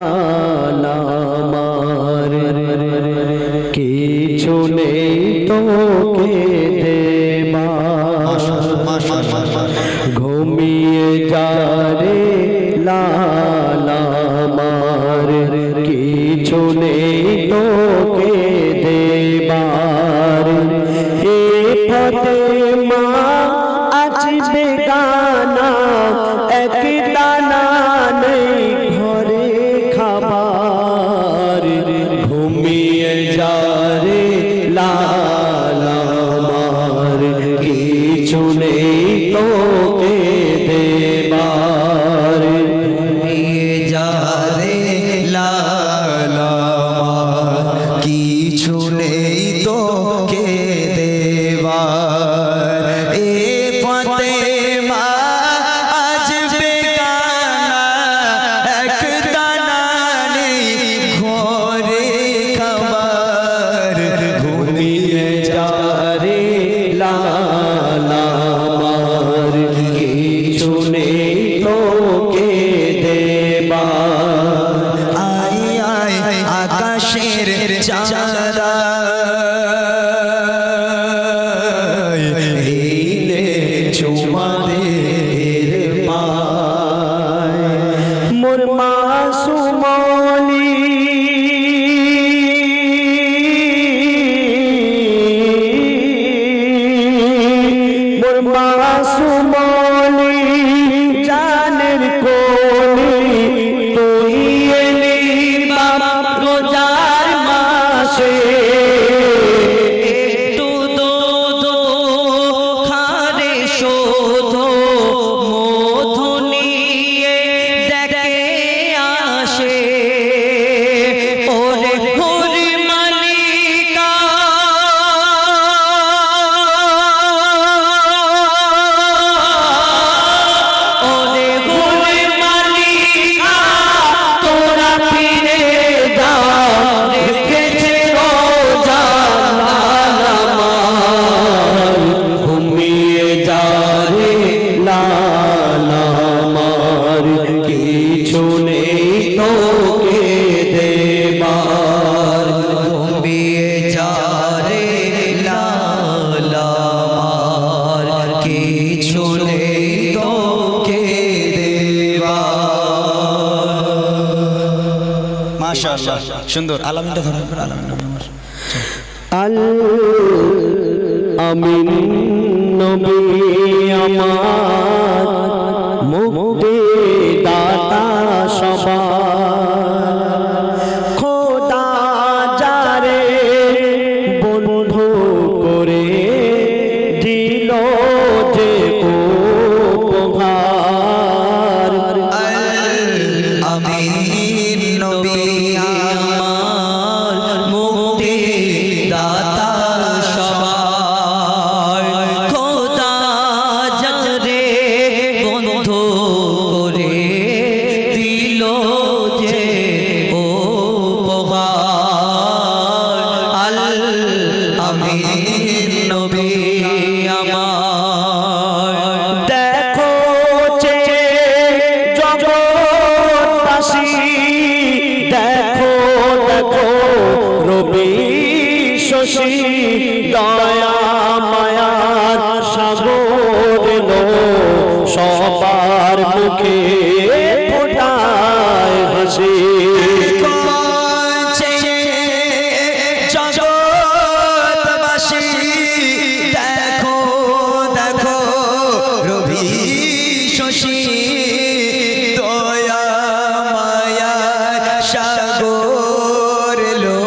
আমার কিছু নেই তোকে দেবা ঘুমিয়ে যা রে লাল আমার কিছু নেই তোকে দেবার এ পথে মা আজ বেগানা এক দানা নেই ঘরে খাবার ঘুমিয়ে যা রে লাল আমার কিছু নেই তোকে দেবার ঘুমিয়ে যা রে লাল আমার কিছু নেই তোকে দেবার এ পথে মা আজ বেগানা এক দানা নেই ঘরে খাবার ঘুমিয়ে যা রে লাল আমার কিছু নেই তোকে দেবার আয় আয় আকাশের চাঁদা চুমা দে মোর মাসুমনি মোর মাসুমনি জানের কোনি তুই এলি বাপ রোজার মাসে একটু দুধ খারে শোধ মধু নিয়ে দেখে আসে ওরে হরি মালিকা ওরে হরি মালিকা তোরা ফিরে যাও রেখেছে রোজা লাল আমার ঘুমিয়ে যা রে লাল আমার কিছু নেই তোকে দেবার ঘুমিয়ে যা রে লাল আমার কিছু নেই তোকে দেবার মাশাআল্লাহ সুন্দর আলামিনটা ধরা করে আলামিন আল আমিন নবী আমার মুক্তি দাতা সবার খোদা যারে বন্ধু করে দিল যে উপহার আমিন নবী আমার মুক্তি দাতা সবার খোদা যারে বন্ধু করে দিল যে উপহার আল আমিন নবী আমার দেখো যে জগৎবাসী দেখো দেখো রবি শশী দয়া মায়ার সাগর এলো সবার মুখে ফোটায় হাসি জগৎবাসী দেখো দেখো রবি শশী দয়া মায়ার সাগর লো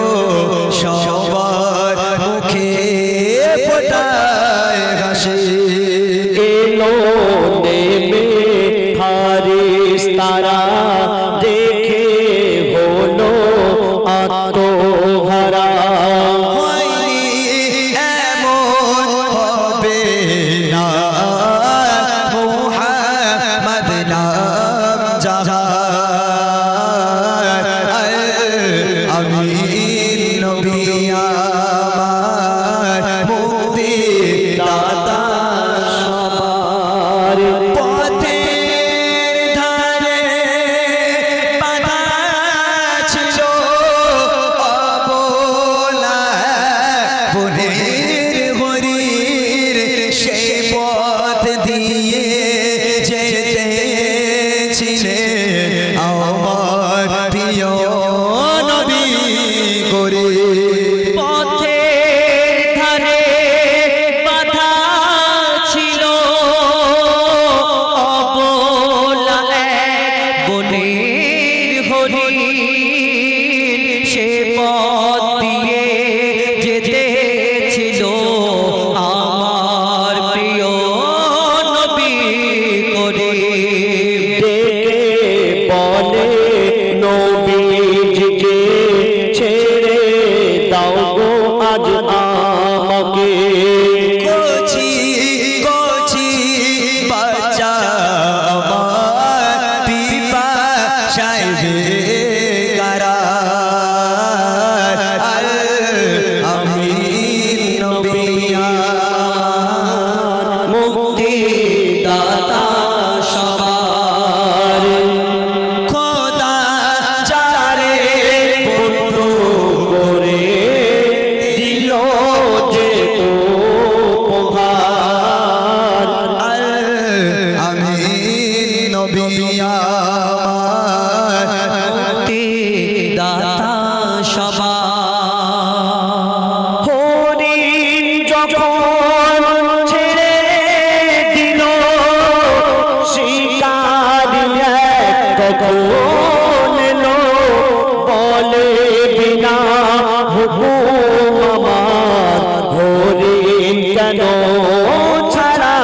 সবার মুখে ফোটায় হাসি এলো নেমে হারি হরিণ সে পথ দিয়ে যেতে ছিল আমার প্রিয় নবী করিম। ডেকে বলে নবীজিকে ছেড়ে দাও গো আজ আমাকে। কচি কচি বাচ্চা আমার পিপাসায় বেকারার, আমি নবী আমার মুক্তি দাতা সবার। খোদা যারে বন্ধু করে দিল যে উপহার, আমি নবী আমার মুক্তি দাতা সবার। হরিণ যখন ছেড়ে দিল শিকারি তখন এলো বলে বিনা হুকুম আমার হরিণ কেন ছাড়া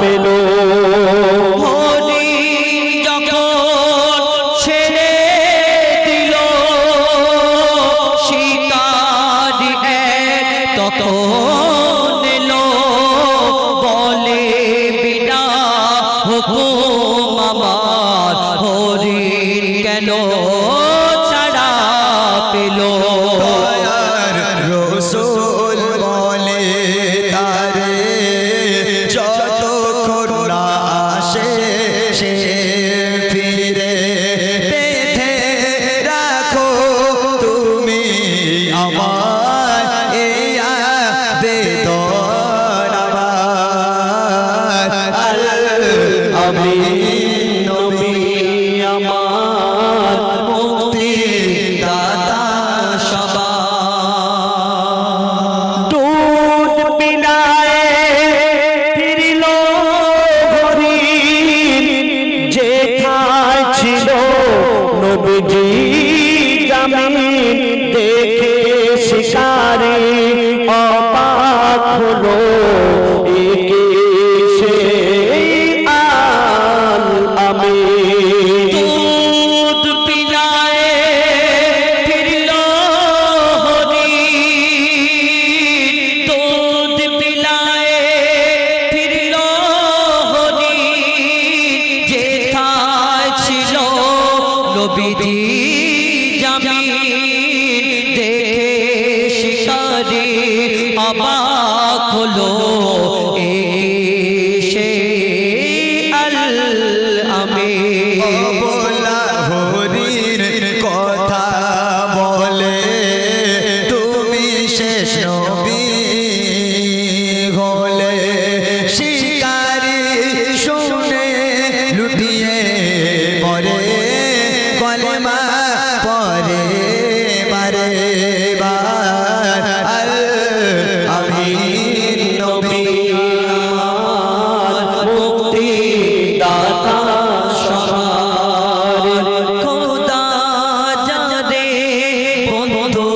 পেল। হরিণ যখন ছেড়ে দিল শিকারি তখন এলো বলে বিনা হুকুম আমার হরিণ কেন ছাড়া পেল। রসুল বলে তারে যতক্ষণ না আসে সে ফিরে, বেঁধে রাখো তুমি আমার এই বেদন আমার। আমি নবী আমার মুক্তি দাতা সবার। দুধ পিলায়ে ফিরিল হরিণ যেথায় ছিল নবীজি জামিন, দেখে শিকারি অবাক হলো একে সে আল আমিন। দুধ পিলায়ে ফিরল হরিণ, দুধ পিলায়ে ফিরল হরিণ যেথায় ছিল নবীজি জামিন, দেখে শিকারি অবাক হলো এসে আল আমিন। বলা হরির কথা বলে তুমি শেষ নবী হলে, শিকারি শুনে লুটিয়ে পরে কলেমা পরে মারে বার। আমি নবী আমার মুক্তি দাতা সবার। খোদা যাদে বন্ধু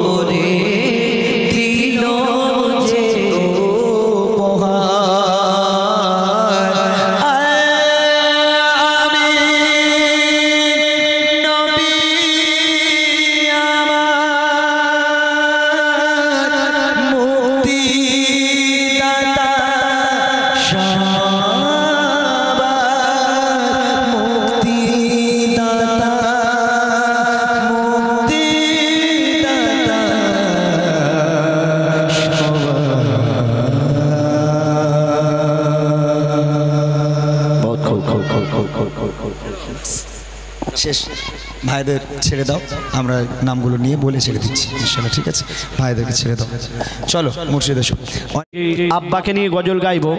করে দিল যে উপহার, আমি নবী আমার মুক্তি দাতা সবার। মুক্তি দাতা, মুক্তি দাতা শেষ। ভাইদের ছেড়ে দাও, আমরা নামগুলো নিয়ে বলে ছেড়ে দিচ্ছি ইনশাআল্লাহ, ঠিক আছে? ভাইদেরকে ছেড়ে দাও, চলো মুর্শিদ এসো। আব্বাকে নিয়ে গজল গাইবো।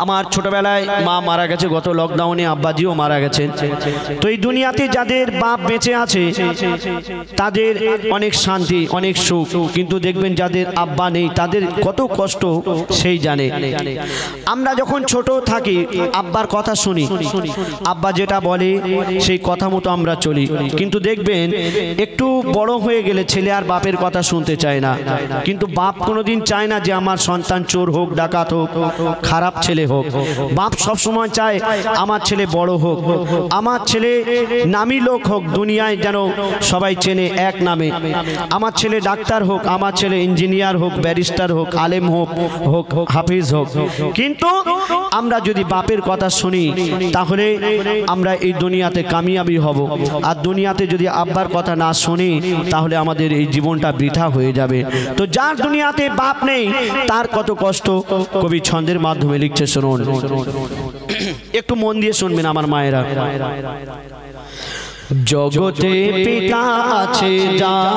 আমার ছোটবেলায় মা মারা গেছে, গত লকডাউনে আব্বাজিও মারা গেছেন। তো এই দুনিয়াতে যাদের বাপ বেঁচে আছে তাদের অনেক শান্তি, অনেক সুখ, কিন্তু দেখবেন যাদের আব্বা নেই তাদের কত কষ্ট সেই জানে। আমরা যখন ছোট থাকি আব্বার কথা শুনি, আব্বা যেটা বলে সেই কথা মতো আমরা চলি, কিন্তু দেখবেন একটু বড় হয়ে গেলে ছেলে আর বাপের কথা শুনতে চায় না। কিন্তু বাপ কোনোদিন চায় না যে আমার সন্তান চোর হোক, ডাকাত হোক, খারাপ ছেলে হোক। বাপ সবসময় চায় আমার ছেলে বড় হোক, আমার ছেলে নামী লোক হোক, দুনিয়ায় যেন সবাই চেনে এক নামে। আমার ছেলে ডাক্তার হোক, আমার ছেলে ইঞ্জিনিয়ার হোক, ব্যারিস্টার হোক, আলেম হোক, হাফিজ হোক। কিন্তু আমরা যদি বাপের কথা শুনি তাহলে আমরা এই দুনিয়াতে কামিয়াবি হব, আর দুনিয়াতে যদি আব্বার কথা না শুনি তাহলে আমাদের এই জীবনটা বৃথা হয়ে যাবে। তো যার দুনিয়াতে বাপ নেই তার কত কষ্ট কবি ছন্দের মাধ্যমে লিখছে, শুনুন, একটু মন দিয়ে শুনবেন আমার মায়েরা। জগতে পিতা আছে যার,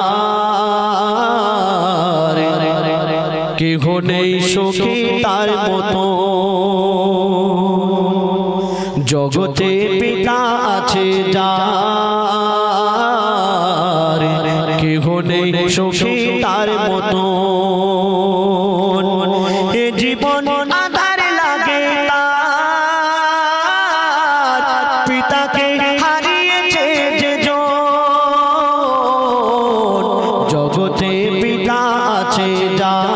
কেহ নেই সখী তার মতো। জগতে পিতা আছে যার, কেহ নেই সখী তার মতো। এ জীবন আধার লাগে তার, পিতাকে হারিয়েছে যে জন। জগতে পিতা আছে যার,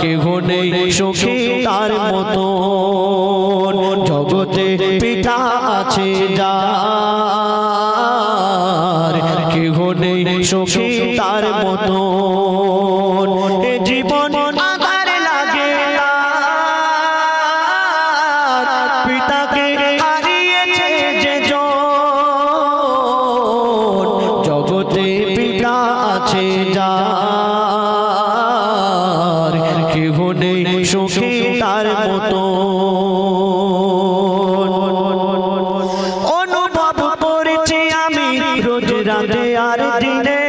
কেহ নেই সখী তার মতো। জগতে পিতা আছে যার, কেহ নেই সখী তার মতো। এ জীবন আধার লাগে তার, পিতাকে হারিয়েছে যে জন। জগতে পিতা আছে যার, কেহ নেই সখী তার মতো। অনুভব করেছি আমি রোজ রাতে আর দিনে,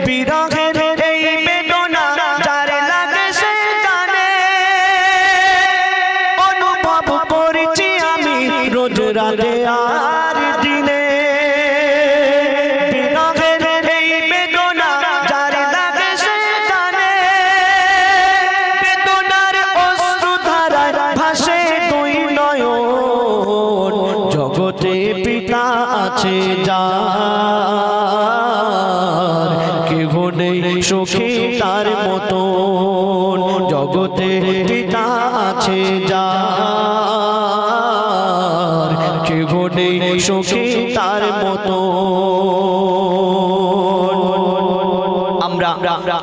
বিরহের এই বেদনা যার লাগে সে জানে। অনুভব করেছি আমি রোজ রাতে আর দিনে, বিরহের এই বেদনা যার লাগে সে জানে। বেদনার অশ্রু ধারায় ভাসে দুই নয়ন। জগতে পিতা আছে যার, কেহ নেই সখী তার মতো। জগতে পিতা আছে যার, কেহ নেই সখী তার মতো। আমরা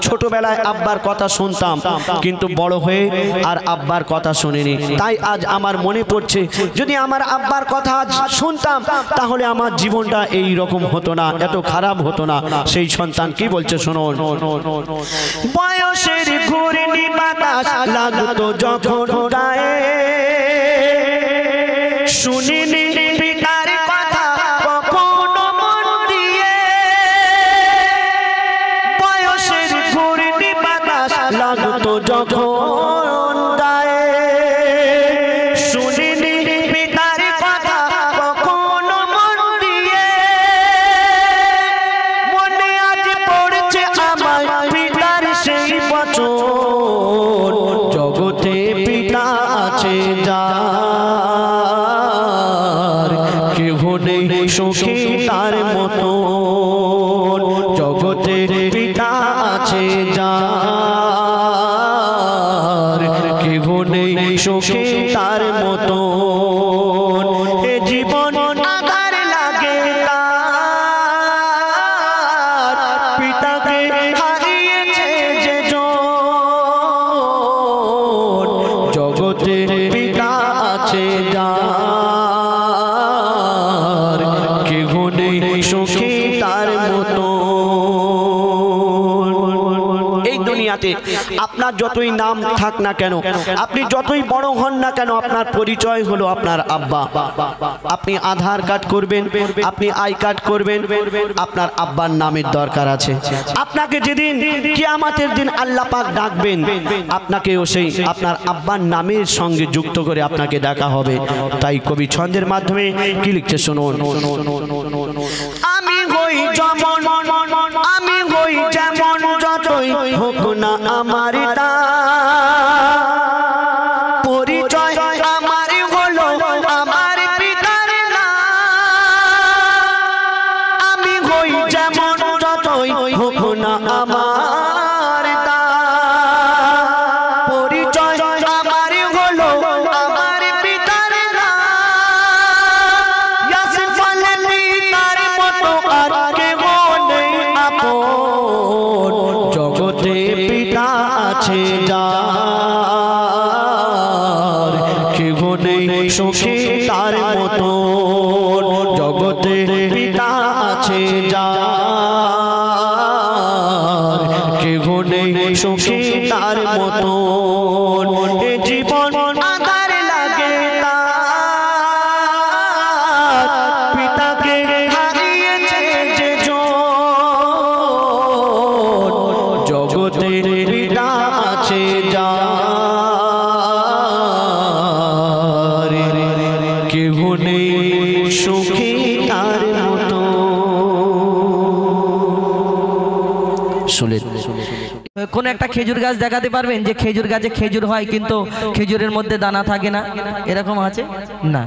ছোটবেলায় আব্বার কথা শুনতাম, কিন্তু বড় হয়ে আর আব্বার কথা শুনিনি। তাই আজ আমার মনে পড়ছে, যদি আমার আব্বার কথা আজ শুনতাম তাহলে আমার জীবনটা এই রকম হতো না, এত খারাপ হতো না। সেই সন্তান কি বলছে শুনুন। বয়সের ঘূর্ণি বাতাস লাগতো যখন গায়ে, শুনিনি পিতার কথা কখনো মন দিয়ে। বয়সের ঘূর্ণি বাতাস লাগতো যখন গায়ে, শুনিনি পিতার কথা কখনো মন দিয়ে। মনে আজ পড়ছে আমার পিতার সেই বচন। জগতে পিতা আছে যার, কেহ নেই সখী তার মতো। জগতে পিতা আছে যার, কেহ নেই সখী তার মতো। এ জীবন আধার লাগে তার, পিতাকে হারিয়েছে যে জন। জগতে পিতা আছে যার, কেহ নেই সখী তার মতো। এই দুনিয়াতে আপনার যতই নাম থাক না কেন, আপনি যতই বড় হন না কেন, আপনার পরিচয় হলো আপনার আব্বা। আপনি আধার কার্ড করবেন, আপনি আই কার্ড করবেন, আপনার আব্বার নামের দরকার আছে। আপনাকে যেদিন কিয়ামতের দিন আল্লাহ পাক ডাকবেন, আপনাকেও সেই আপনার আব্বার নামের সঙ্গে যুক্ত করে আপনাকে ডাকা হবে। তাই কবি ছন্দের মাধ্যমে কি লিখছে শুনুন। আমি হই যেমন, আমি হই যেমন, যতই হোক না আমার পরিচয় আমার হলো আমার জগতে পিতা আছে যার, কেহ নেই সুখী তার মতো। এ জীবন আধার লাগে তার, পিতাকে হারিয়েছে যে জন। জগতে পিতা আছে যার, কেহ নেই সুখী তার মতো। কোন একটা খেজুর গাছ দেখাতে পারবেন যে খেজুর গাছে খেজুর হয় কিন্তু খেজুরের মধ্যে দানা থাকে না? এরকম আছে না?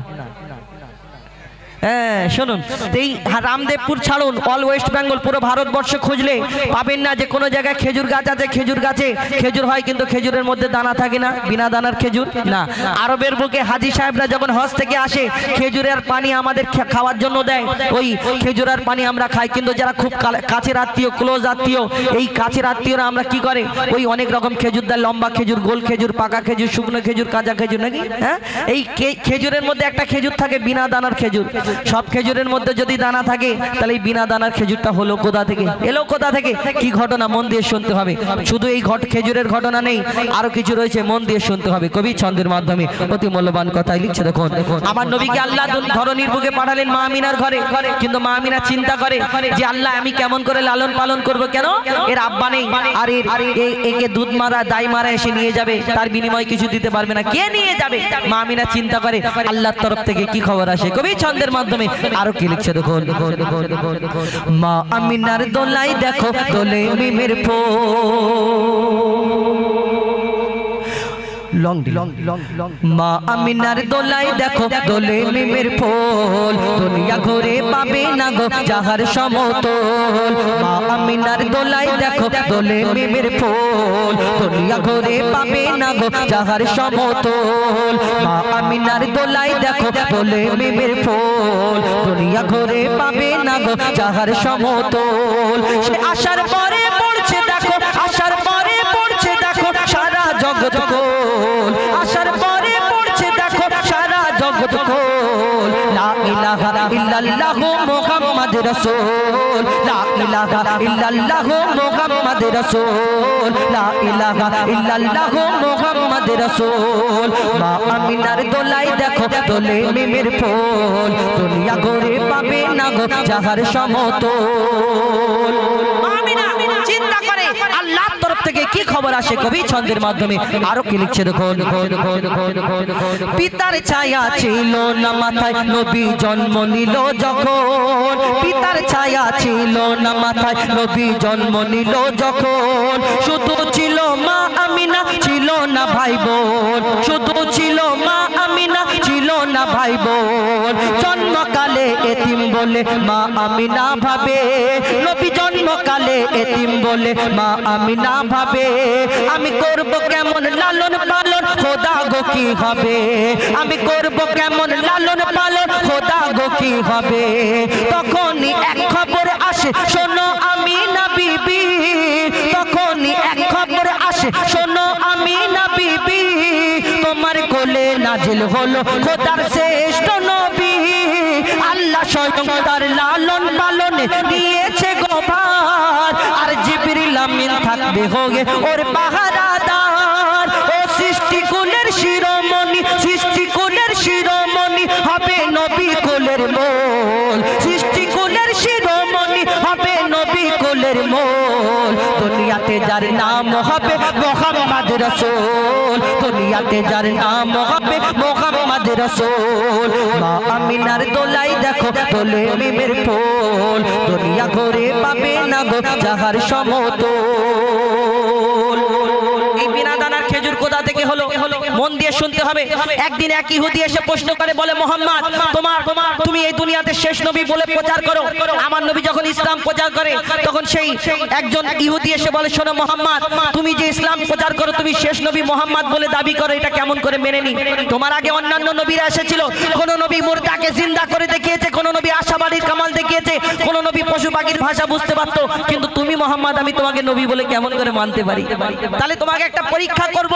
হ্যাঁ শুনুন, এই রামদেবপুর ছাড়ুন, অল ওয়েস্ট বেঙ্গল পুরো ভারতবর্ষ খুঁজলে পাবেন না যে কোনো জায়গায় খেজুর গাছ আছে, খেজুর গাছে খেজুর হয় কিন্তু খেজুরের মধ্যে দানা থাকে না, বিনা দানার খেজুর না। আরবের বুকে হাজি সাহেবরা যখন হজ থেকে আসে খেজুরের পানি আমাদের খাওয়ার জন্য দেয়, ওই খেজুরের পানি আমরা খাই। কিন্তু যারা খুব কাছের আত্মীয়, ক্লোজ আত্মীয়, এই কাছের আত্মীয়রা আমরা কি করে, ওই অনেক রকম খেজুর দেয়, লম্বা খেজুর, গোল খেজুর, পাকা খেজুর, শুকনো খেজুর, কাঁচা খেজুর, নাকি? হ্যাঁ, এই খেজুরের মধ্যে একটা খেজুর থাকে বিনা দানার খেজুর। সব খেজুরের মধ্যে যদি দানা থাকে তাহলে এই বিনা দানার খেজুরটা হলো কোথা থেকে, এলো কোথা থেকে, কি ঘটনা মন দিয়ে শুনতে হবে। শুধু এই খেজুরের ঘটনা নেই, আরো কিছু রয়েছে, মন দিয়ে শুনতে হবে। কবি ছন্দের মাধ্যমে অতি মূল্যবান কথাই লিখছে। দেখুন, আমার নবীকে আল্লাহ ধরনীর বুকে পাঠালেন মা আমিনার ঘরে, কিন্তু মা আমিনা চিন্তা করে যে আল্লাহ আমি কেমন করে লালন পালন করব, কেন এর আব্বা নেই, আর একে দুধ মারা দাই মারা এসে নিয়ে যাবে, তার বিনিময়ে কিছু দিতে পারবে না, কে নিয়ে যাবে? মা আমিনা চিন্তা করে আল্লাহর তরফ থেকে কি খবর আসে। কবি ছন্দের মাধ্যমে আরো কি লিখছে দেখুন, মা আমিনার দোলাই দেখো দোলে মিমের মা আমিনার দোলাই দেখো দোলে মিমের ফুল, দুনিয়া ঘুরে পাবে না গো যাহার সমতল। মা আমিনার দোলাই দেখো দোলে মিমের ফুল, দুনিয়া ঘুরে পাবে না গো যাহার সমতল। মা আমিনার দোলাই দেখো দোলে মিমের ফুল, দুনিয়া ঘুরে পাবে না গো যাহার সমতল। সে আসার পরে পড়ছে দেখো, আসার পরে পড়ছে দেখো সারা জগৎ কোল, আসার পরে পড়ছে দেখো সারা জগৎ কোল। লা ইলাহা ইল্লাল্লাহু মুহাম্মাদুর রাসূল, লা ইলাহা ইল্লাল্লাহু মুহাম্মাদুর রাসূল, লা ইলাহা ইল্লাল্লাহু মুহাম্মাদুর রাসূল। মা আমিনার দোলাই দেখো দোলে মিমের ফুল, দুনিয়া ঘুরে পাবে না গো যাহার সমতল। মা আমিনা চিন্তা করে আল্লাহর তরফ থেকে কি খবর আসে। কবি ছন্দের মাধ্যমে আরো কি লিখছে দেখুন, পিতার ছায়া ছিল না মাথায় নবী জন্ম নিল যখন, পিতার ছায়া ছিল না মাথায় নবী জন্ম নিল যখন। শুধু ছিল মা আমিনা, ছিল না ভাই বোন, শুধু ছিল মা আমিনা, ছিল না ভাই বোন। জন্মকালে এতিম বলে মা আমিনা ভাবে, নবী জন্মকালে এতিম বলে মা আমিনা ভাবে, আমি করব কেমন লালন পালন খোদা গো কি হবে, আমি করব কেমন লালন পালন খোদা গো কি হবে। তখনই এক খবর আসে শোনো আমিনা বিবি, তখনই এক খবর আসে শোনো আমিনা বিবি, তোমার কোলে নাজিল হলো খোদার শ্রেষ্ঠ নবী। আল্লাহ স্বয়ং তার লালন পালনে দিয়েছে গোভার, আর জিবরিল আমিন থাকবে হোগে ওর পাহারাদার। ও সৃষ্টি কুলের শিরোমণি, সৃষ্টি কুলের শিরোমণি হবে নবী কুলের মোল, সৃষ্টি কুলের শিরোমণি হবে নবী কুলের মোল। দুনিয়াতে যার নাম হবে মুহাম্মদ রাসূল, দুনিয়াতে যার নাম হবে মুহাম্মদ রাসূল। মা আমিনার দোলাই দেখো দোলে মিমের ফুল, দুনিয়া ঘুরে পাবে না গো যাহার সমতল। এই বিনা দানার খেজুর কোথা থেকে হলো, মন দিয়ে শুনতে হবে। একদিন এক ইহুদি এসে প্রশ্ন করে বলে, মোহাম্মদ তুমি এই দুনিয়াতে শেষ নবী বলে প্রচার করো। আমার নবী যখন ইসলাম প্রচার করে তখন সেই একজন ইহুদি এসে বলে, শোনো মোহাম্মদ, তুমি যে ইসলাম প্রচার করো, তুমি শেষ নবী মোহাম্মদ বলে দাবি করো, এটা কেমন করে মেনে নি? তোমার আগে অন্যান্য নবীরা এসেছিল, কোন নবী মুর্দাকে জিন্দা করে দেখিয়েছে, কোন নবী আশাবাড়ির কামাল দেখিয়েছে, কোন নবী পশু পাখির ভাষা বুঝতে পারতো, কিন্তু তুমি মোহাম্মদ আমি তোমাকে নবী বলে কেমন করে মানতে পারি? তাহলে তোমাকে একটা পরীক্ষা করব,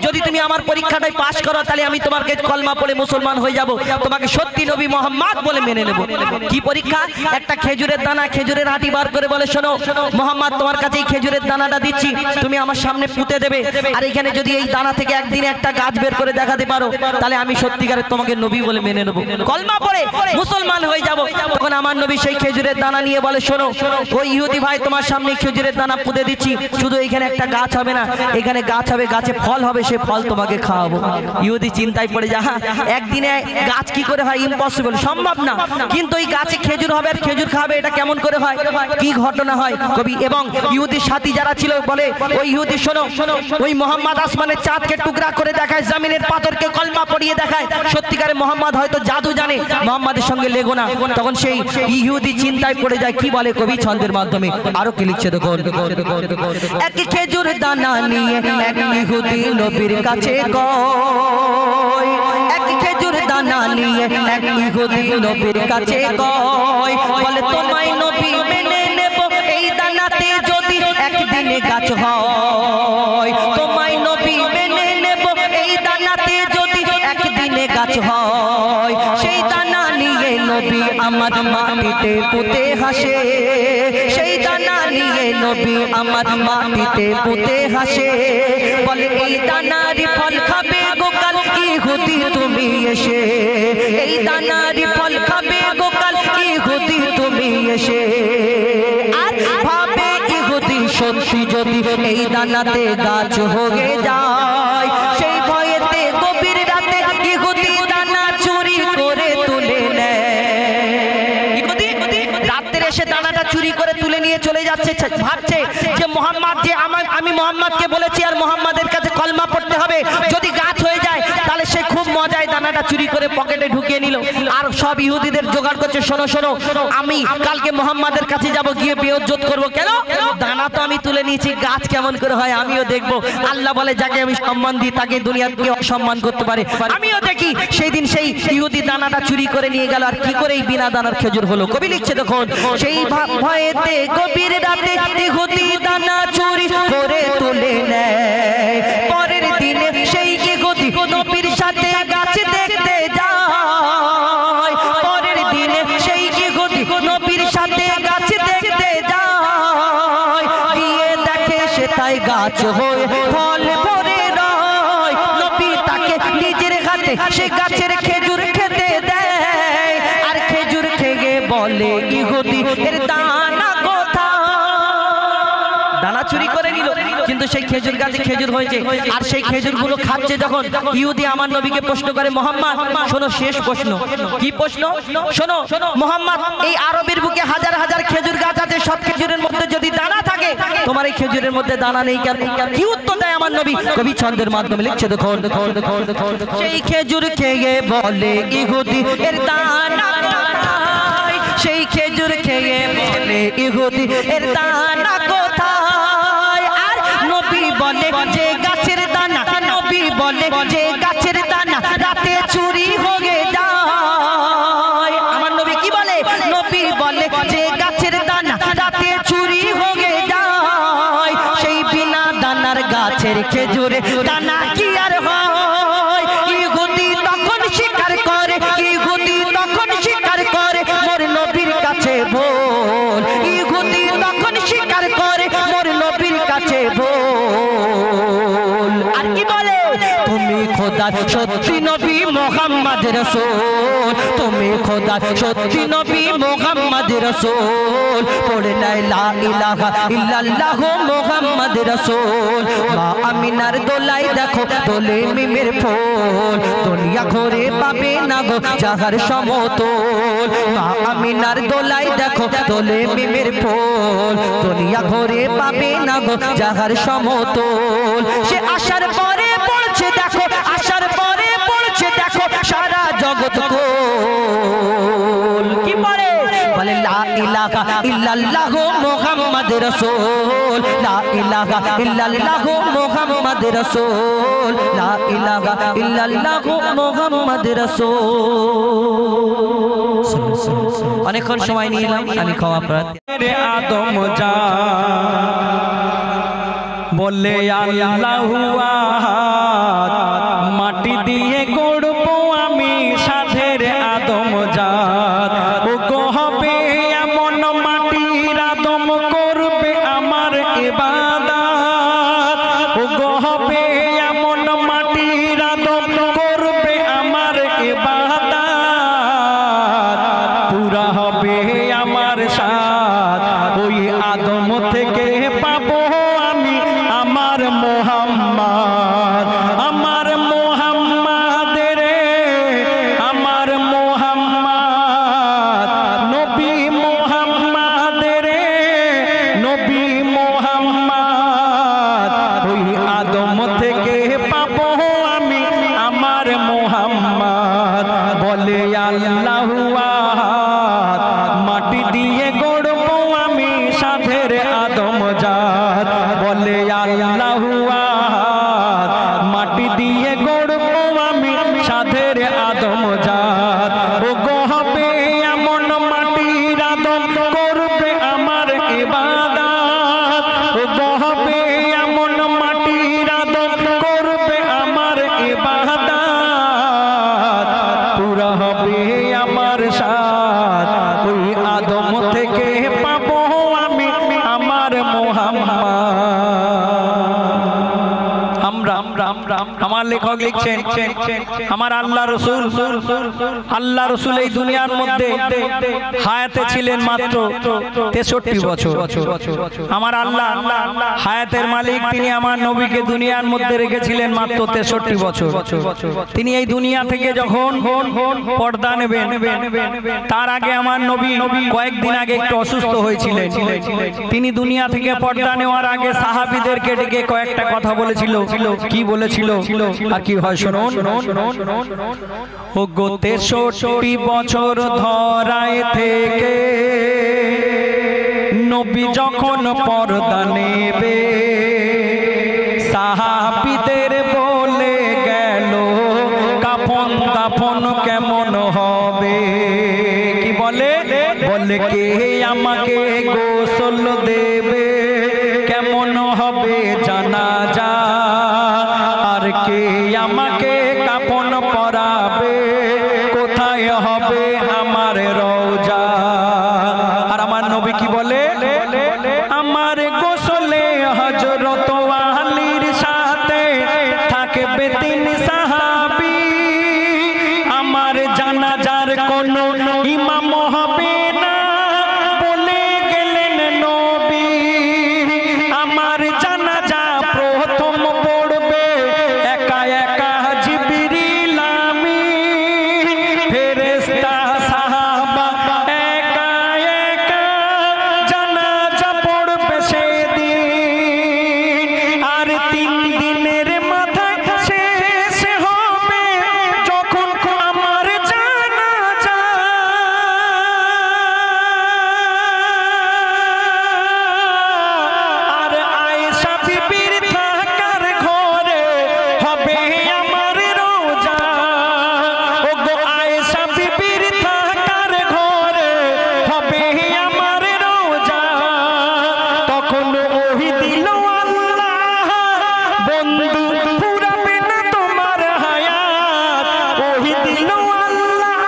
যদি তুমি আমার পরীক্ষাটাই পাস করো তাহলে আমি তোমাকে কলমা পড়ে মুসলমান হয়ে যাব, তোমাকে সত্যি নবী মোহাম্মদ বলে মেনে নেব। কি পরীক্ষা? একটা খেজুরের দানা, খেজুরের আটি বার করে বলে, শোনো মোহাম্মদ তোমার কাছে এই খেজুরের দানাটা দিচ্ছি, তুমি আমার সামনে পুঁতে দেবে, আর এখানে যদি এই দানা থেকে একদিনে একটা গাছ বের করে দেখাতে পারো তাহলে আমি সত্যিকারের তোমাকে নবী বলে মেনে নেব, কলমা পড়ে মুসলমান হয়ে যাব। তখন আমার নবী সেই খেজুরের দানা নিয়ে বলে, শোনো ওই ইহুদি ভাই তোমার সামনে খেজুরের দানা পুঁতে দিচ্ছি, শুধু এখানে একটা গাছ হবে না, এখানে গাছ হবে, গাছে ফল হবে, সে ফল তোমাকে খাওয়াবো। ইহুদি চিন্তায় পড়ে যায়, একদিনে গাছ কি করে হয়? ইম্পসিবল, সম্ভব না। কিন্তু এই গাছে খেজুর হবে আর খেজুর খাবে, এটা কেমন করে হয়? কি ঘটনা হয় কবি? এবং ইহুদির সাথী যারা ছিল বলে, ওই ইহুদি শোনো, ওই মোহাম্মদ আসমানের চাঁদকে টুকরা করে দেখায়, জমিনের পাথরকে কলমা পড়িয়ে দেখায়, সত্যিকারে মোহাম্মদ হয়তো জাদু জানে, মোহাম্মদের সঙ্গে লেগো না। তখন সেই ইহুদি চিন্তায় পড়ে যায়, কি বলে কবি ছন্দের মাধ্যমে, আরো কি লিখছে দেখো। এক খেজুর দানা নিয়ে এক ইহুদি নবীর কাছে কয়, এক খেজুর দানা নিয়ে এক ইহুদি নবীর কাছে কয়, বলে তোমায় নবী মেনে নেব এই দানাতে যদি একদিনে গাছ হয়, তোমায় নবী মেনে নেব এই দানাতে যদি একদিনে গাছ হয়। সেই দানা নিয়ে নবী আমার মাটিতে পুঁতে হাসে, সেই দানা নিয়ে নবী আমার মাটিতে পুঁতে হাসে, বলে এই দানারই ফল খাবে গোকাল ইহুদি তুমি এসে, এই দানারই ফল খাবে গোকাল ইহুদি তুমি এসে। আর ভাবে ইহুদি সত্যি যদি এই দানাতে গাছ হয়ে যায়, সেই ভয়েতে গভীর রাতে ইহুদি দানা চুরি করে তুলে নেয়। রাত্রে এসে দানাটা চুরি করে তুলে নিয়ে চলে যাচ্ছে, ভাবছে যে মোহাম্মদ যে আমি মোহাম্মদকে বলেছি আর মোহাম্মদের কাছে কলমা পড়তে হবে, যদি গাছ হয়ে যায় তাহলে সে খুব মজায় দানাটা চুরি করে পকেটে ঢুকিয়ে নিল। আর সব ইহুদিদের জোগাড় করছে, শোনো শোনো আমি কালকে মোহাম্মদের কাছে যাব, গিয়ে বেইজ্জত করব। কেন? দানা তো আমি তুলে নিয়েছি, গাছ কেমন করে হয় আমিও দেখবো। আল্লাহ বলে যাকে আমি সম্মান দিই তাকে দুনিয়ার কেউ অসম্মান করতে পারে, আমিও দেখি। সেই দিন সেই ইহুদি দানাটা চুরি করে নিয়ে গেল, আর কি করে এই বিনা দানার খেজুর হলো কবি লিখছে দেখুন। সেই ভয়েতে গভীর রাতে ইহুদি দানা চুরি করে তুলে নেয়, পরের দিনে সেই ইহুদি নবীর সাথে গাছ দেখতে যায়, পরের দিনে সেই ইহুদি নবীর সাথে গাছ দেখতে যায়, গিয়ে দেখে সে তাই গাছ হয়ে ফল ভরে রয়, নবী তাকে নিজের হাতে সে গাছের খেজুর খেতে দেয়, আর খেজুর খেয়ে বলে ইহুদি এর দানা কোথায়? দানা চুরি করে নিল, কিন্তু সেই খেজুর গাছে খেজুর হয়েছে, আর সেই খেজুরগুলো খাচ্ছে যখন ইহুদি আমার নবীকে প্রশ্ন করে, মোহাম্মদ শোনো শেষ প্রশ্ন। কি প্রশ্ন? শোনো মোহাম্মদ, এই আরবের বুকে হাজার হাজার খেজুর গাছ আছে, সব খেজুরের মধ্যে যদি দানা থাকে তোমার এই খেজুরের মধ্যে দানা নেই কেন? কি উত্তর দেয় আমার নবী কবি ছন্দের মাধ্যমে লিখছে দেখো। সেই খেজুর খেয়ে বলে ইহুদি এর দানা কোথায়, সেই খেজুর খেয়ে বলে ইহুদি এর দানা কোথায়? আর নবী বলে যে গাছের দানা, নবী বলে যে গাছের দানা রাতে চুরি হয়ে যায়। আমার নবী কি বলে? নবী বলে যে গাছের দানা রাতে চুরি হয়ে যায়, সেই বিনা দানার গাছের খেজুরে দানা কি আর হয়? ইহুদি তখন স্বীকার করে, ইহুদি তখন স্বীকার করে মোর নবীর কাছে বল, ইহুদি তখন স্বীকার করে মোর নবীর কাছে বল। আর কি বলে? তুমি খোদার সত্যি নবী মোহাম্মদ রাসূল, তুমি খোদার সত্যি নবী মোহাম্মদ রাসূল, পড়ে নাই লা ইলাহা ইল্লাল্লাহ মোহাম্মদ রাসূল। মা আমিনার দোলাই দেখো দোলে মিমের ফুল, দুনিয়া ঘরে পাবে না গো যাহার সমতল। মা আমিনার দোলাই দেখো দোলে মিমের ফুল, দুনিয়া ঘরে পাবে না গো যাহার সমতল। সে আসার পরে পড়ছে দেখো, আসার পরে পড়ছে দেখো সারা জগৎ কোল। কি পড়ে? বলে লা ইলাহা ইল্লাল্লাহ মুহাম্মদ রাসূল, লা ইলাহা ইল্লাল্লাহ মুহাম্মদ রাসূল, লা ইলাহা ইল্লাল্লাহ মুহাম্মদ রাসূল। অনেকক্ষণ সময় নিয়ে এলাম, আমি ক্ষমা প্রার্থী। সাধের আদম জাত বলে আল্লাহু আহাদ মাটি দিয়ে গড়বো আমি সাধের আদম জাত ও গো হবে এমন মাটির আদম করবে আমার ইবাদত ও গো হবে এমন মাটির আদম করবে আমার ইবাদত পুরা হবে আমার সাথ ওই আদম থেকে পাবো আমি আমার মোহাম্মদ আমার মোহাম্মদ রে আমার মোহাম্মদ নবী মোহাম্মদ রে নবী মোহাম্মদ ওই আদম থেকে পাবো আমি আমার মোহাম্মদ বলে আল্লাহু আহাদ মাটি দিয়ে গড়বো আমি সাধের আদম জাত বলে আল্লাহু আহাদ মাটি দিয়ে গড়বো আমি সাধের আদম জাত ও গো হবে এমন মাটির আদম করবে আমার ইবাদত ও গো হবে এমন মাটির আদম করবে আমার ইবাদত পুরা হবে আমার সাথ ওই আদম থেকে পাবো আমি আমার মোহাম্মদ আমার লেখক লিখছেন আমার আল্লাহ রসুল এই দুনিয়ার মধ্যে হায়াতে ছিলেন মাত্র 63 বছর আমার আল্লাহ হায়াতের মালিক তিনি আমার নবীকে দুনিয়ার মধ্যে রেখেছিলেন মাত্র 63 বছর তিনি এই দুনিয়া থেকে যখন পর্দা নেবেন তার আগে আমার নবী কয়েকদিন আগে একটু অসুস্থ হয়েছিলেন তিনি দুনিয়া থেকে পর্দা নেওয়ার আগে সাহাবীদেরকে ডেকে কয়েকটা কথা বলেছিল কি বলেছিল আর কি হয় শুনুন ও গো 63 বছর ধরায় থেকে নবী যখন পর্দা নেবে সাহাবীদের বলে গেল কাফন দাফন কেমন হবে কি বলে বলে কে আমাকে গোসল দেবে কেমন হবে জানাজা আর কে আমাকে কাফন পরাবে কোথায় হবে আমার রওজা আর আমার নবী কি বলে আমার গোসলে হযরত আলীর সাথে থাকবে 3 সাহাবী আমার জানাজার কোনো ইমাম হবে না বলে গেলেন নবী আমার জানাজা প্রথম পড়বে একা একা জিবরিল আমিন ফেরেশতা সাহাবা একা একা জানাজা পড়বে সেদিন আর 3 দিনের মাথায় শেষ হবে যখন আমার জানাজা আর আয়েশা বিবির থাকার ঘরে হবে আমার রোজা ও গো আয়েশা বিবির থাকার ঘরে হবে আমার রোজা তখন ওহি দিল আল্লাহ বন্ধু পুরাবে না তোমার হায়াত ওহি দিল আল্লাহ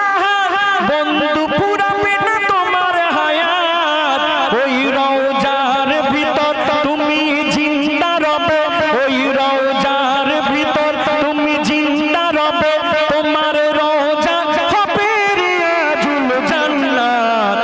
বন্ধু পুরাবে না তোমার হায়াত ওই রওজার ভিতর তুমি জিন্দা রবে ওই রওজার ভিতর তুমি জিন্দা রবে তোমার রওজা হবে রিয়াজুল জান্নাত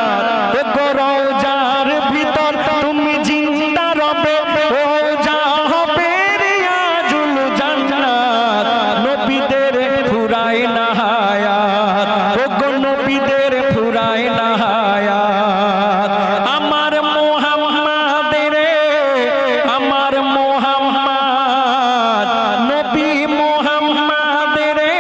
ও গো রওজার ভিতর তুমি জিন্দা রবে রওজা হবে রিয়াজুল জান্নাত নবীদের ফুরায় না হায়াত ও গো নবীদের ফুরায় না হায়াত আমার মোহাম্মদ রে আমার মোহাম্মদ নবী মোহাম্মদ রে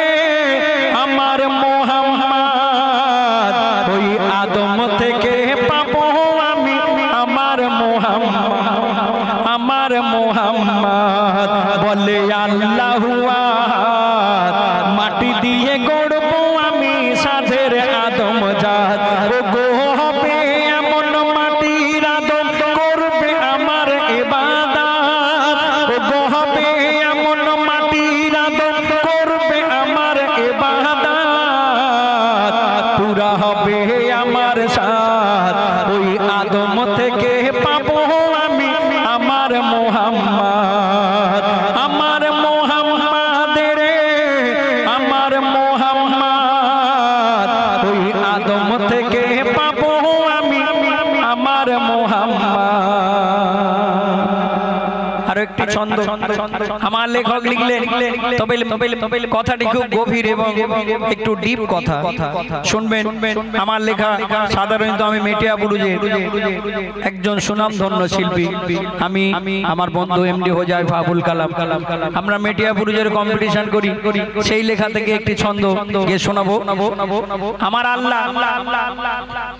আমার মোহাম্মদ ওই আদম থেকে পাবো আমি আমার মোহাম্মদ বলে আল্লাহু আহাদ মাটি দিয়ে গড়বো আমি সাধের আদম জাত ও গো হবে এমন মাটির আমার সাথ ওই আদম থেকে পাবো আমি আমার মোহাম্মদ আমার মোহাম্মদের আমার মোহাম্মদ ওই আদম থেকে পাবো আমি আমার মোহাম্মদ। আর একটি ছন্দ আমার লেখক লিখলেন, তবে কথাটি খুব গভীর এবং একটু ডিপ কথা, শুনবেন। আমার লেখা সাধারণত আমি মেটিয়াবুরুজে একজন সুনামধন্য শিল্পী, আমি আমার বন্ধু এমডি হোজাই আবুল কালাম, আমরা মেটিয়াবুরুজের কম্পিটিশন করি, সেই লেখা থেকে একটি ছন্দ গিয়ে শোনাবো। আমার আল্লাহ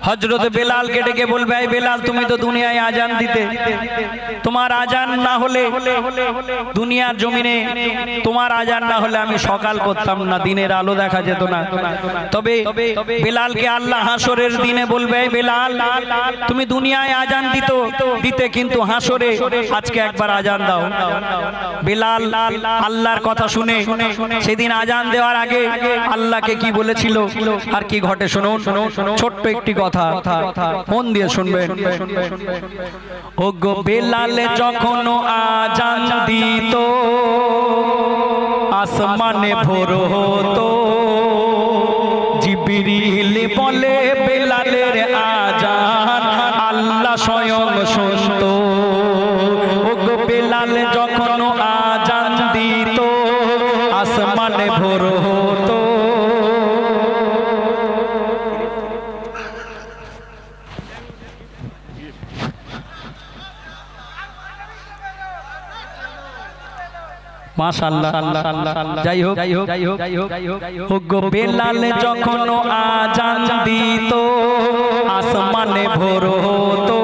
হযরত বেলালকে ডেকে বলবে, এই বেলাল তুমি তো দুনিয়ায় আজান দিতে, তোমার আজান না হলে দুনিয়ার জমিনে তোমার আজান না হলে আমি সকাল করতাম না, দিনের আলো দেখা যেত না। তবে বেলালকে আল্লাহ হাসরের দিনে বলবে, বেলাল তুমি দুনিয়ায় আজান দিতে কিন্তু হাসরে আজকে একবার আজান দাও। বেলাল আল্লাহর কথা শুনে সেদিন আজান দেওয়ার আগে আল্লাহকে কি বলেছিল আর কি ঘটে শুনুন। ছোট্ট একটি কথা মন দিয়ে শুনবেন। ও গো বেলাল যখন আজান দিত আসমানে ভোর হতো, জিবরিল বলে বেলালের আজান আল্লাহ স্বয়ং শুনতো। ও গো বেলাল যখন আজান দিত আসমানে ভোর হতো, মাশাআল্লাহ। যাই হোক ও গো বেলাল যখন আজান দিত আসমানে ভোর হতো,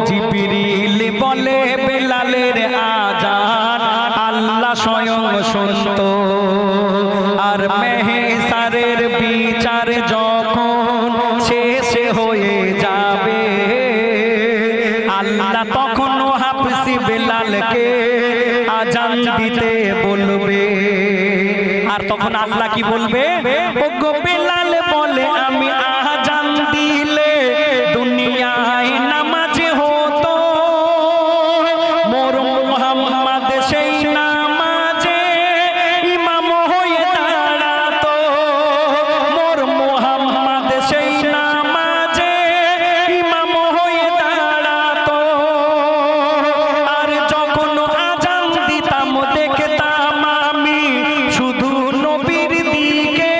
জিবরিল বলে বেলালের আজান আল্লাহ স্বয়ং শুনতো। আর মেহসারের বিচার যখন শেষ হয়ে যাবে আল্লাহ তখন হাফসি বেলালকে আজান দিতে বলবে। আর তখন আল্লাহ কি বলবে, ও গো বেলাল বলে আমি আজান দিলে দুনিয়ায় নামাজ হতো, মোর মুহাম্মদ সেই নামাজে ইমাম হয়ে দাঁড়াতো, মোর মুহাম্মদ সেই নামাজে ইমাম হয়ে দাঁড়াতো। আর যখন আজান দিতাম দেখতাম আমি শুধু নবীর দিকে,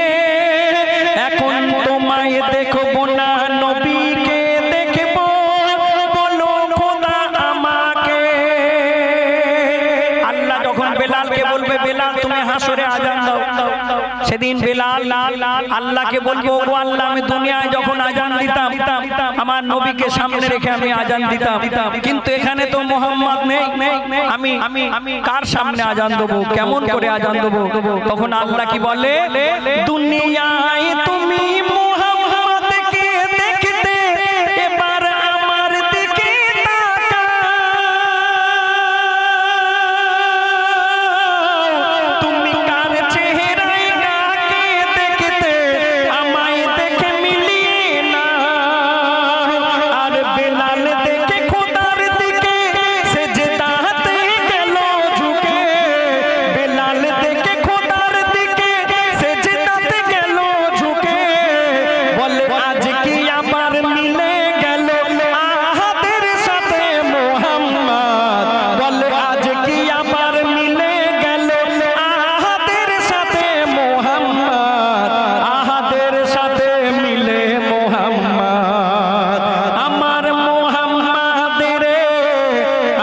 এখন তোমায় দেখবো না নবীকে দেখবো, বলো খোদা আমাকে। আল্লাহ যখন বেলালকে বলবে, বেলাল তুমি হাসরে আজান দাও, সেদিন বেলাল আল্লাহকে বলবো, ও আল্লাহ আমি দুনিয়ায় যখন আজান দিতাম আমার নবীকে সামনে রেখে আমি আজান দিতাম, কিন্তু এখানে তো মুহাম্মদ নেই, আমি কার সামনে আজান দেবো, কেমন করে আজান দেবো? তখন আল্লাহ কি বলে, দুনিয়ায় তুমি মুহাম্মদকে দেখতে এবার আমার দিকে তাকাও, তুমি কার চেহারায় কাকে দেখতে আমায় দেখে মিলিয়ে না। আর বেলাল দেখে খোদার দিকে সেজদাতে গেল ঝুঁকে, বেলাল দেখে খোদার দিকে সেজদাতে গেল ঝুঁকে, বলে আজ কি আবার মিলে গেল আহাদের সাথে মুহাম্মদ, বলে আজ কি আবার মিলে গেল আহাদের সাথে মুহাম্মদ, আহাদের সাথে মিলে মুহাম্মদ। আমার মুহাম্মদের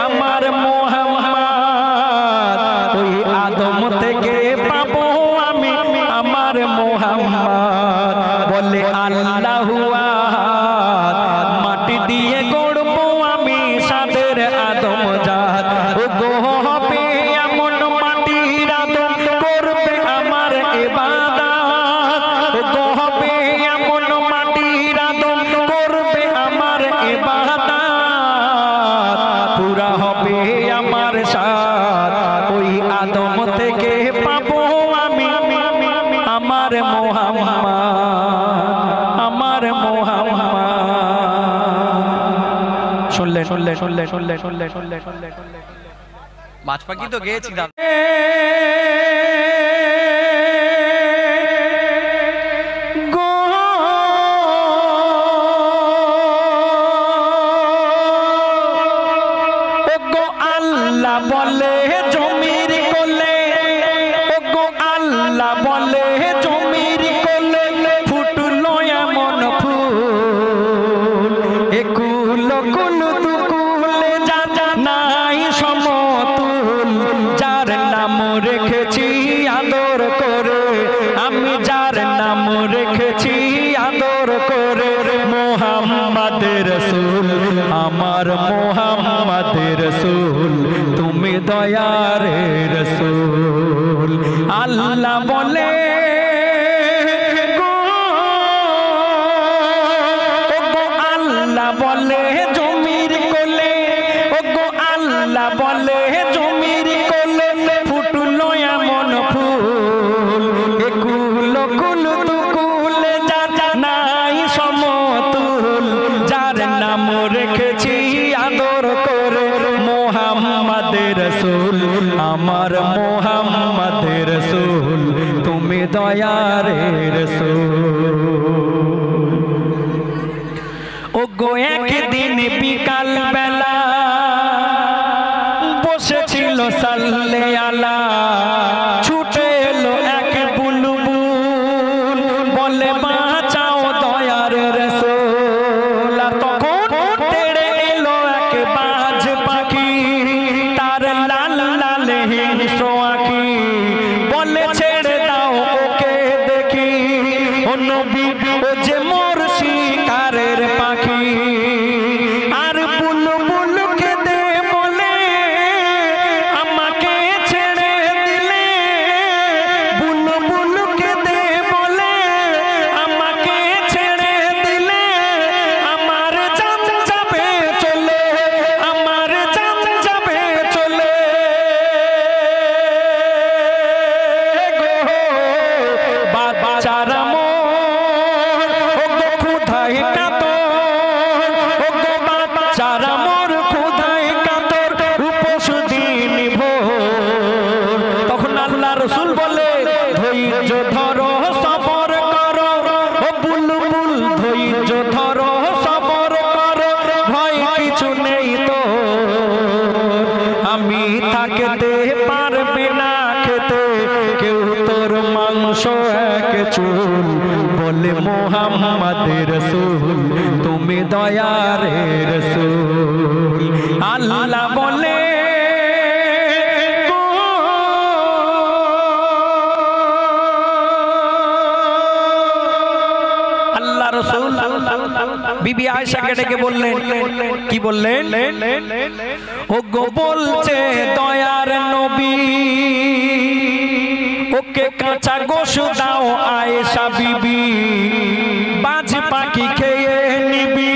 আমার মুহাম্মদ ওই আদম থেকে পাবো আমি আমার মুহাম্মদ। বলে আল্লাহু আহাদ, মাটি দিয়ে গড়বো আমি সাদের আদম জাত, ও গো হবে এমন মাটির আদম করবে আমার ইবাদত, ও গো হবে এমন মাটির আদম করবে আমার ইবাদত, পুরা হবে আমার সাথ ওই আদম থেকে পাবো আমি আমার মুহাম্মদ, আমার মুহাম্মদ। বাজ পাখি তো গেয়েছি দাদা। আল্লাহ বলে জমির কোলে, ও গো আল্লাহ বলে জমির কোলে ফুটলো এমন ফুল, একুল কুল তুকুলে যা নাই সমতুল, যার নাম রেখেছি আদর করে, আমি যার নাম রেখেছি আদর করে, মোহাম্মদ রসুল, আমার মোহাম্মদ রসুল, তুমি দয়ার রসুল। আল্লাহ বলে গো, ও গো আল্লাহ বলে জমির কোলে, ও গো আল্লাহ বলে জমির কোলে ফুটলো এমন ফুল, একুল কুল তুকুলে যার নাই সমতুল, যার নাম রেখেছি আদর করে, মোহাম্মদ রসুল, আমার মোহাম্মদ রসুল, তুমি দয়ার রসুল। ও গো একদিন বিকাল বেলা বসেছিল সাল্লে আলা, ছুটে এলো এক বুলবুল, বলে বাঁচাও দয়ার রসুল। আর তখন তেড়ে এলো এক বাজ পাখি, তার লাল লাল হিংস্র আঁখি, বলে ছেড়ে দাও ওকে দেখি, ও নবী ও যে মোর শিকারের পাখি। আর বুলবুল খেদে বলে আমাকে ছেড়ে দিলে, বুলবুল খেদে বলে আমাকে ছেড়ে দিলে, আমার জান যাবে চলে, আমার জান যাবে চলে গো, বাচ্চারা মোর, ও গো ক্ষুধায় কাতর, ও গো বাচ্চারা মোর ক্ষুধায় কাতর, উপোস দিন ভোর। তখন আল্লাহ রসুল বলে ধৈর্য ধরো সবর করো, ও বুলবুল ধৈর্য ধরো সবর করো, ভয় কিছু নেই তো, আমি থাকতে পারবে না খেতে কেউ তোর মাংস এক চুল, বলে মোহাম্মদ রসুল, তুমি দয়ার রসুল। আল্লাহ বলে গো, আল্লাহ রসুল বিবি আয়েশাকে ডেকে বললেন, কি বললেন? ও গো বলছে দয়ার নবী, ওকে কাঁচা গোশত দাও আয়েশা বিবি, বাজ পাখি খেয়ে নিবি,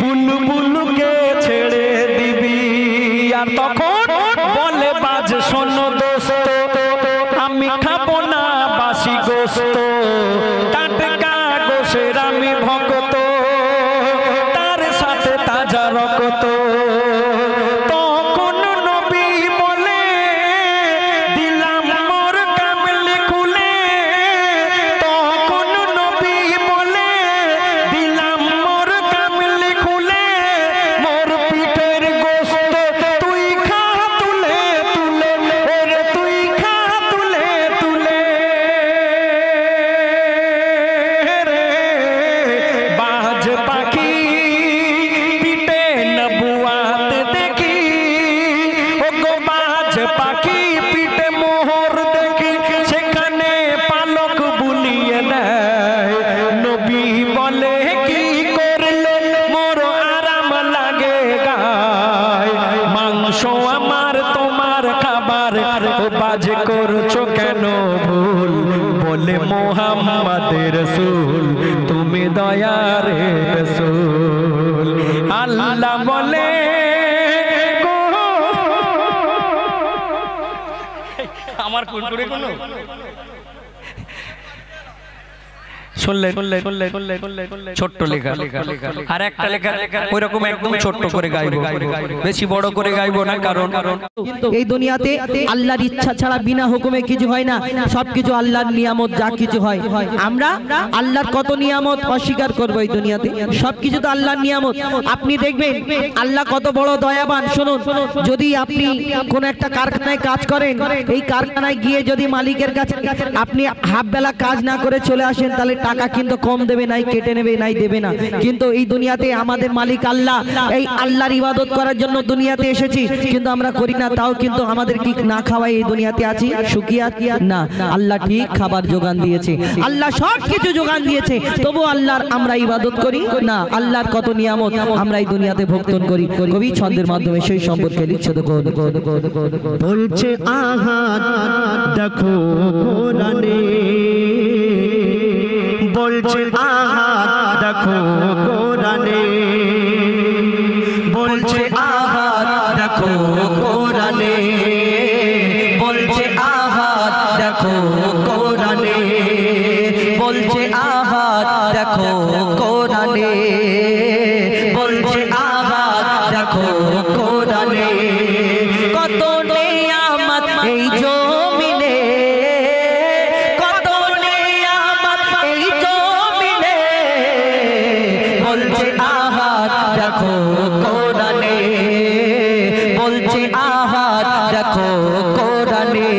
বুলবুলকে ছেড়ে দিবি। আর তখন বলে বাজ শোনো দোস্ত, আমি খাবো না বাসি গোস্ত, টাটকা গোশের আমি ভক্ত, তার সাথে তাজা রক্ত। তখন নবী বলে দিলাম মোর কামলি খুলে, তখন নবী বলে দিলাম মোর কামলি খুলে, মোর পিঠের গোস্ত তুই খা তুলে তুলে, ওরে তুই খা তুলে তুলে রে। বাজ পাখি পিঠে নবুয়াত দেখি, ও গো বাজ পাখি পিঠে মোহর দেখি, সেখানে পালক বুলিয়ে দেয়। নবী বলে কি করলে মোর আরাম লাগে গায়, মাংস আমার তোমার খাবার, ও বাজ করছো কেন ভুল, বলে মোহাম্মদ রসুল, তুমি দয়ার রসুল। আল্লাহ বলে গো, আমার কুরকুরে কোনো শুনলেন ছোট্ট লেখা আর একটা লেখা ওইরকম একদম ছোট্ট করে গাইবো, বেশি বড় করে গাইবো না, কারণ এই দুনিয়াতে আল্লাহর ইচ্ছা ছাড়া বিনা হুকুমে কিছু হয় না, সবকিছু আল্লাহর নিয়ামত। যা কিছু হয় আমরা আল্লাহর কত নিয়ামত অস্বীকার করবো এই দুনিয়াতে? সবকিছু তো আল্লাহর নিয়ামত। আপনি দেখবেন আল্লাহ কত বড় দয়াবান। শুনুন, যদি আপনি কোন একটা কারখানায় কাজ করেন, এই কারখানায় গিয়ে যদি মালিকের কাছে আপনি হাফ বেলা কাজ না করে চলে আসেন, তাহলে টাকা কিন্তু কম দেবে, নাই কেটে নেবে, নাই দেবে না। কিন্তু এই দুনিয়াতে আমাদের মালিক আল্লাহ, এই আল্লাহর ইবাদত করার জন্য দুনিয়াতে এসেছি, কিন্তু আমরা করি না। তাও কিন্তু আমাদের কি না খাওয়াই এই দুনিয়াতে আছি? সুখিয়া না, আল্লাহ ঠিক খাবার যোগান দিয়েছে, আল্লাহ সব কিছু যোগান দিয়েছে, তবু আল্লাহর আমরা ইবাদত করি না। আল্লাহর কত নিয়ামত আমরা এই দুনিয়াতে ভোগতন করি। কবি ছন্দের মাধ্যমে সেই সম্পর্কে লিখছে, বলছে আহাদ দেখো কোরআনে, বলছে আহাদ দেখো কোরআনে, বলছে আহাদ দেখো কোরআনে, বলছে আহাদ দেখো কোরআনে, বলছে আহাদ দেখো কোরআনে, বলছে আহাদ দেখো কোরআনে। কত নিয়ামত এই জমিনে, কত নিয়ামত এই জমিনে, বলছে আহাদ দেখো কোরআনে, বলছে আহাদ দেখো কোরআনে।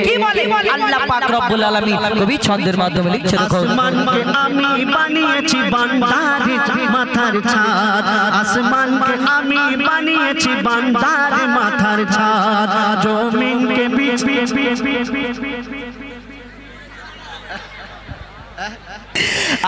কি বলে আল্লাহ পাক রব্বুল আলামিন কবি ছন্দের মাধ্যমে লিখছে, আসমানকে আমি বানিয়েছি বান্দার মাথার ছাদ, আসমানকে আমি বানিয়েছি বান্দার মাথার ছাদ, জমিনকে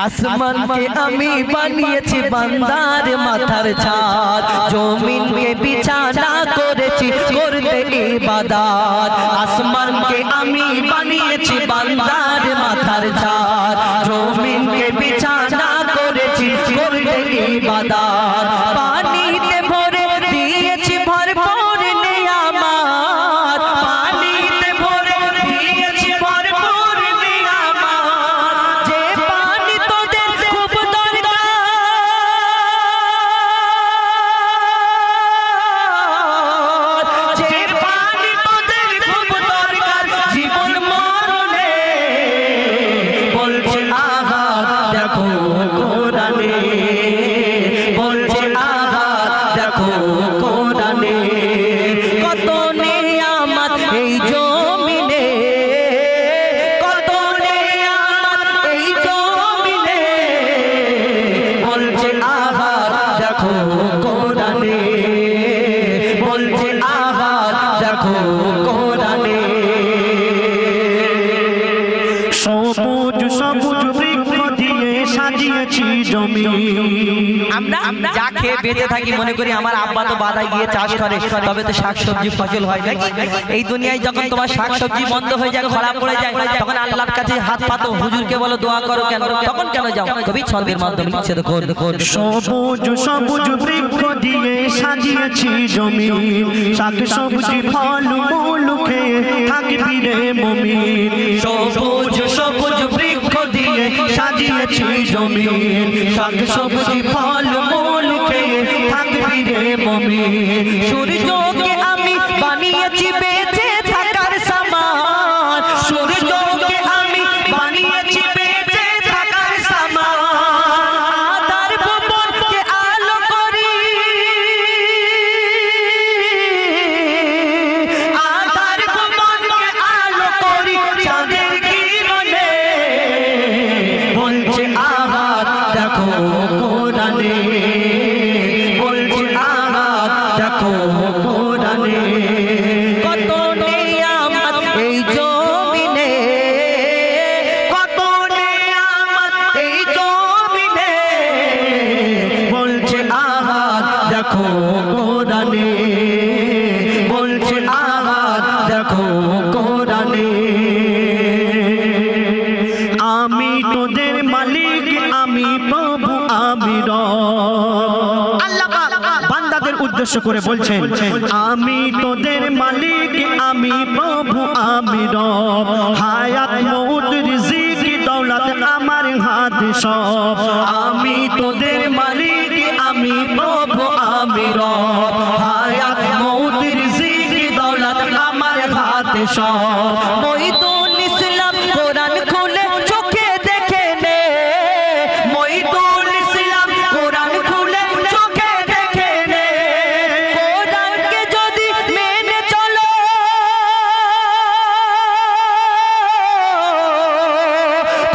আসমানকে আমি বানিয়েছি বান্দার মাথার ছাদ, জমিনকে বিছানা করেছি করতে ইবাদত। আসমানকে আমি বানিয়েছি বান্দার মাথার ছাদ, জমিনকে বিছানা করেছি করতে ইবাদত। পানিতে ভরে দিয়েছি ভরপুর নিয়ামত, পানিতে ভরে দিয়েছি ভরপুর নিয়ামত। যে পানি তোদের খুব দরকার, যে পানি তোদের খুব দরকার জীবন মরণে, বলছে আহাদ দেখো কোরআনে, বলছে আহাদ দেখো কোরআনে। কত নিয়ামত এই জমিনে, কত নিয়ামত এই জমিনে, বলছে আহাদ দেখো কোরআনে, বলছে আহাদ দেখো কোরআনে। সবুজ সবুজ বৃক্ষ দিয়ে সাজিয়েছি জমি, আমরা যা খেয়ে বেঁচে থাকি মনে করি আমার আব্বা তো বাদায় গিয়ে চাষ করে, তবে তো শাকসবজি ফসল হয় নাকি? এই দুনিয়ায় যখন তোমার শাকসবজি বন্ধ হয়ে যায়, খরা পড়ে যায়, তখন আল্লাহর কাছে হাত পাতো, হুজুরকে বলো দোয়া করো, কেন তখন কেন যাও? কবি ছন্দের মাধ্যমে লিখছে, দেখো সবুজ সবুজ বৃক্ষ দিয়ে সাজিয়েছি জমি, শাক সবজি ফল মূল খেয়ে থাকবি রে মুমিন। সবুজ সবুজ বৃক্ষ দিয়ে সাজিয়েছি জমি, শাক সবজি ফল মূল খেয়ে থাকবি রে মুমিন। সূর্যকে আমি বানিয়েছি বেঁচে থাকার সামান, সূর্যকে আমি বানিয়েছি বেঁচে থাকার সামান। আধার ভুবনকে আলো করি, আধার ভুবনকে আলো করি চাঁদের কিরণে, বলছে আহাদ দেখো কোরআনে, বলছে আহাদ দেখো কোরআনে। কত নিয়ামত এই জমিনে, কত নিয়ামত এই জমিনে, বলছে আহাদ দেখো কোরআনে, বলছে আহাদ দেখো কোরআনে। আমি তোদের মালিক, আমি প্রভু, আমি রব। আল্লাহ পাক বান্দাদের উদ্দেশ্য করে বলছেন, আমি তোদের মালিক, আমি প্রভু, আমি রব। হায়াত মউত রিজিক হাত সব, আমি তোদের মালিক, আমি প্রভু, আমি রব, হায়াত মৌত রিজিক দৌলত আমার হাতে সব। মহিদুল ইসলাম কোরআন খুলে চোখে দেখে নে, মহিদুল ইসলাম কোরআন খুলে চোখে দেখে নে, কোরআনকে যদি মেনে চলো,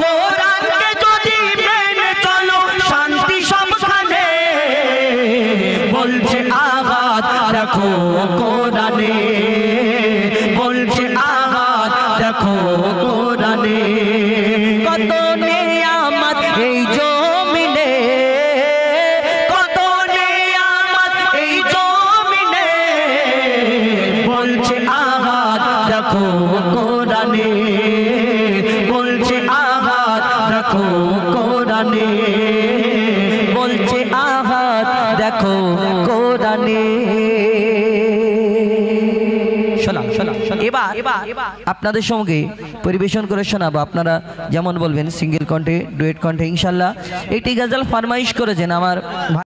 কোরআনকে যদি মেনে চলো শান্তি সবখানে, বলছে আঘাত দেখো কোরআনে, বলছে আঘাত দেখো কোরআনে। কত নিয়ামত এই জমিনে, কত নিয়ামত এই জমিনে, বলছে আঘাত দেখো কোরআনে, বলছে আঘাত দেখো কোরআনে, বলছে আঘাত দেখো কোরআনে। এবার আপনাদের সঙ্গে পরিবেশন করে শোনাবো, আপনারা যেমন বলবেন সিঙ্গেল কণ্ঠে, ডুয়েট কণ্ঠে ইনশাল্লাহ। একটি গজল ফরমাইশ করেছেন আমার